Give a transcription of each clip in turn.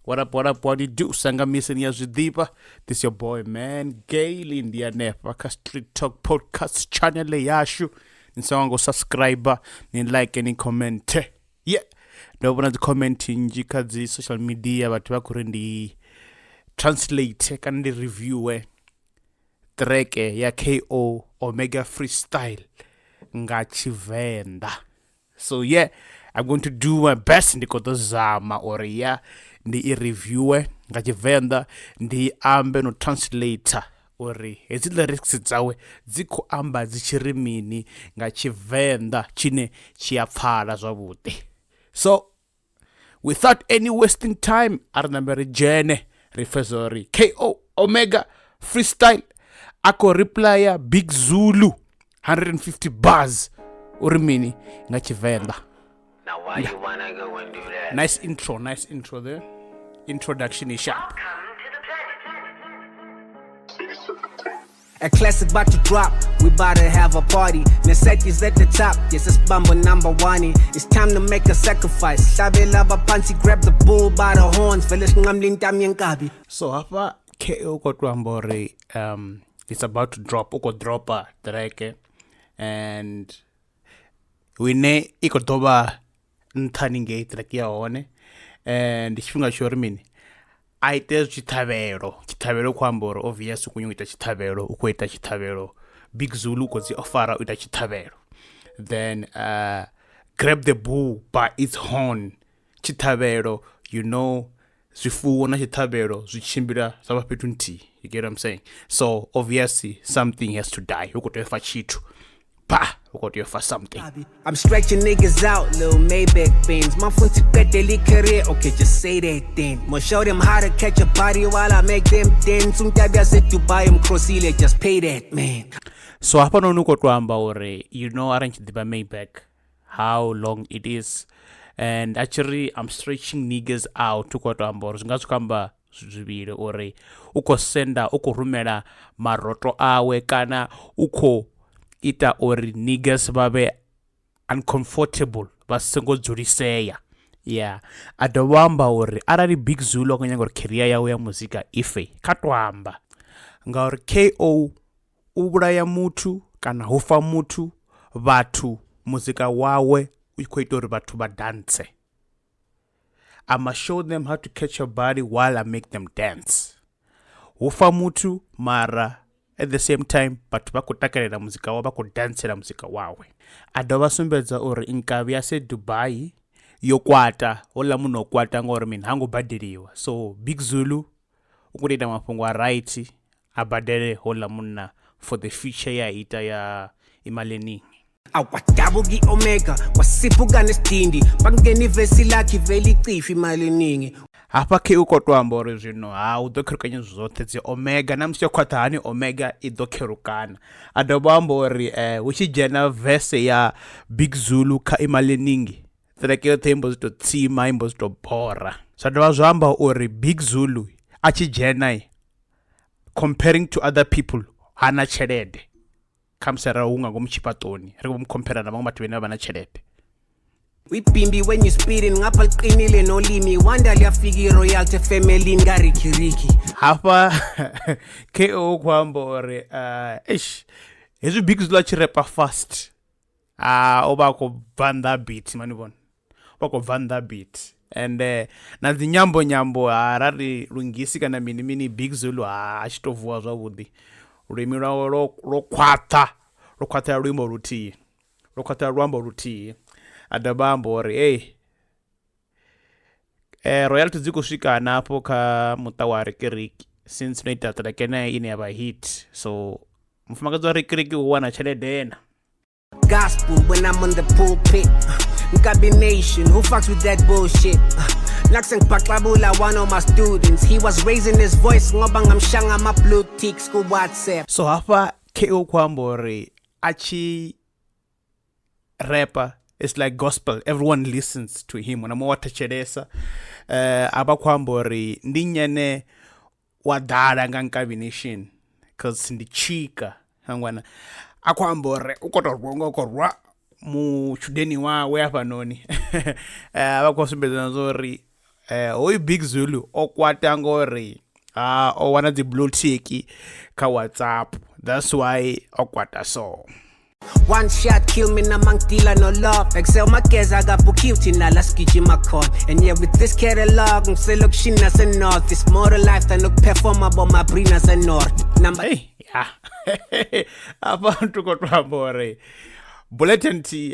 What you do? Sangamisa ni Zwidipa. This your boy, man. Gail India Nepa. Street Talk Podcast channel yashu. Nisongo subscriber. Ni like ni comment. Yeah. Ndabona comment njikazi social media batu bakurendi translate kandi review track ya KO Omega Freestyle nga Chivenda. So yeah, I'm going to do my best ndiko zama or yeah ndi review nga Chivenda ndi ambe no translator ori ezi lyrics dzawe dziko amba dzichirimini nga Chivenda chine chiyapfala zwavhuḓi. So without any wasting time, Arnambere Jene refers KO Omega Freestyle ako replya Big Zulu 150 bars urimini nga Chivenda. Now why you wanna go and do that? Nice intro there. Introduction is sharp. A classic about to drop, we about to have a party. Necessities at the top, yes, it's Bamba number one. It's time to make a sacrifice. Sabela Pansi grab the bull by the horns. So hapa KO Kotwambore it's about to drop dropper track and we ne ikotoba nthaninge track ya one and chifunga shorimini aitezwa chitavero kwamboro obvious kunyuita chitavero ukuita chitavero Big Zulu kozi ofara uita chitavero then grab the bull by its horn chitavero zwifuwo na chitavero zwichimbira zapapetunti. You get what I'm saying? So obviously something has to die. Ukotofa chitu for something. I'm stretching niggas out, little Maybach beans. My phone to get daily career, okay, just say that then. I'ma show them how to catch a body while I make them dance. Sometimes I said to buy them crossile, just pay that, man. So hapa no nuko tuamba ore, arrange the Maybach, how long it is. And actually, I'm stretching niggas out to tuamba ore. Ngazukamba zubire ore, uko senda, uko rumela maroto awe kana, uko ita ori niggas babe uncomfortable basengo dzuriseya. Yeah, adawamba ori arari Big Zulu akanyanga ori career yawe ya muzika ife katwamba nga ori KO ubulaya mutu kana hufa mutu vatu muzika wawe ukoita ori vatu badance. I'ma show them how to catch a body while I make them dance. Hufa mutu mara at the same time batu bakutakarira muzika wawe bakudancera muzika wawe. Adova sumbedza uri inkavi yase Dubai yokwata ola muno kwata ngori mina hangu badiriwa. So Big Zulu ukuita mafungo a right abadere hola munna for the future ya ita ya imaleni. Awadabuki Omega wasipuka nesitindi bangeni vesi lakhe veli cifi imaleningi. Hapa KO Kotwambore zvino udokherukanya zvote dzi Omega namsho kwatani Omega idokherukana adobambori uchijena verse ya Big Zulu ka imaleningi treke tembo zito tsima imbo zito bora sadova zvamba ori Big Zulu achijena comparing to other people hana chelede kamsera unga ngomchipatoni rikumcompare na vamwe vana vana chelede. We bimbi when you speeding ngapha liqinile nolimi wanda liyafika royalty family ngarikiriki. Hapa KO kwambore hezwi Big Zulu achirepa fast obako vanda beat manibona obako vanda beat and na dzinyambo arari lungisi kana mini Big Zulu achitovuwa zvavhuḓi rurimi rwawo rokwata rwambo rutihi adabambo ori royalty dziko swika napo ka mutawa rikiriki since noita track ina ine yaba hit so mfumakadzi wa rikiriki uwana cheledena. Gospel when I'm on the pulpit. Combination, who fucks with that bullshit? Nakseng Paklabula, one of my students. He was raising his voice. Ngobang shanga ma blue tick school WhatsApp. So hapa KO Kwambore achi rapper. It's like gospel. Everyone listens to him. When I'm water chedesa, abakwambori ndinyane wadara ngankabination, cause ndi chika hangwana akwambore ukotorwongo korwa mu chudeni wa hapa noni abakwasumbeza nzori hoyu Big Zulu o kwata ngori o wana dzi blue tick kha WhatsApp, that's why o kwata so. One shot kill me na mangtila no love. Excel mageza kabukiuthi nala sigijima khona. And yeah, with this catalog ngiselo kushina se north. It's more to life than ukuperforma bomabrina se north. Number Hey, yeah. Abantu kodwa mbore. Bulletin T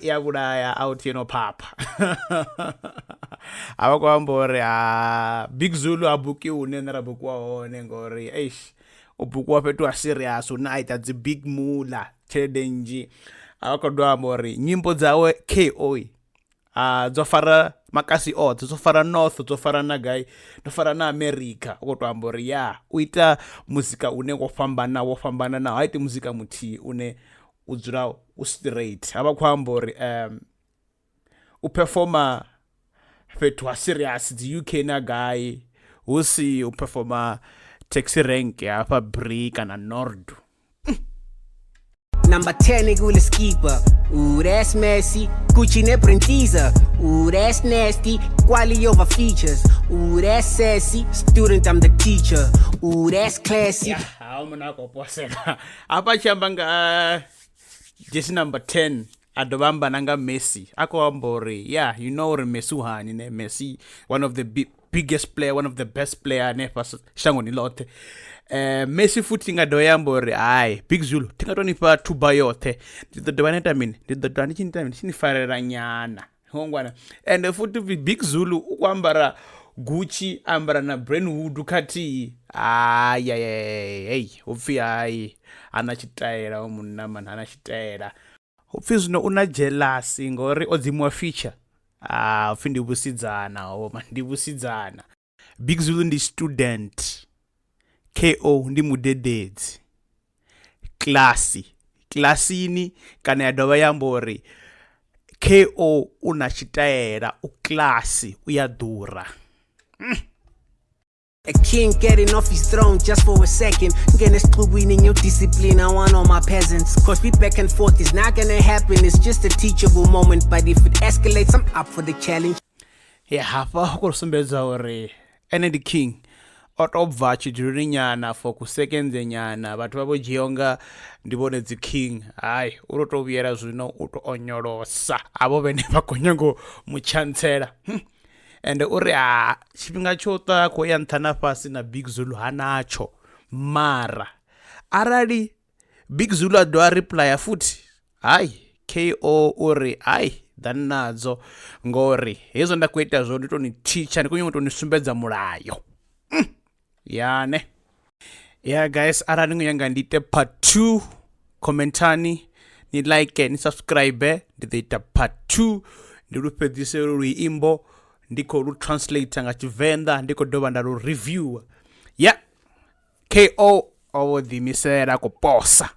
iyabulaya out yeno papa. Abakwambore Big Zulu abuki unenera bukwa one ngori eish ubukwa petwa serious unaita dzi big mula chedenji. Abakodwa mbore nyimbo dzawe KO dzofara makasi odzi dzofara north dzofara na guy dzofara na America kodwa mbore uita muzika une wofambana na haiti muzika muthi une udzula straight. Abakwambore uperforma fetwa serious the UK na guy usi uperforma taxi rank apa break na Nordu. Number 10 igule skipper. Ooh, that's messy. Gucci ne prentiza. Ooh, that's nasty. Quality over features. Ooh, that's sassy. Student, I'm the teacher. Ooh, that's classy. Muna koposeka. Apa chambanga just number 10 adobamba nanga Messi. Akwambore. You know Messi hani ne Messi, one of the biggest player, one of the best player ne shango ni lote. Messi footing adoyambore Big Zulu tingatoni pa tuba yote the dobaneta mean did the donation time sinifarera nyana hongwana and futhi Big Zulu ukwambara Gucci ambara na Brentwood kati hey ufi anachitaira umunna man anachitaira ufi zino una jealous ngori odzimwa feature ufi ndibusidzana man ndibusidzana. Big Zulu ndi student, KO ndi mudededzi, klasini kana yadova yambori KO unachitaera uklasi uyadura. A king getting off his throne just for a second. Winning your discipline, I want all my peasants. Cause we back and forth is not gonna happen. It's just a teachable moment. But if it escalates, I'm up for the challenge. Hapa kusumbedza uri ene the king otobva chidhuri nyana for kusekenze nyana vatu vavojionga ndivone the king urotoviyera zvino utoonyorosa avo vene vakonyango muchansera and uri chipinga chota koyanthana pasi na Big Zulu hanacho mara arali Big Zulu adwa replya futhi KO uri danadzo ngori hezo ndakuita zvo nditoni teacher ndikunyongo tonisumbedza mulayo yane. Guys, arali nguyanga ndite part 2 commentani ni like ni subscribe ndita part 2 ndilupedzise ruimbo ndiko ru translate nga Tshivenda ndiko dova ndaru review KO over the misera kuposa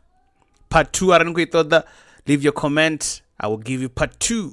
part 2 arani kuitoda leave your comment, I will give you part 2.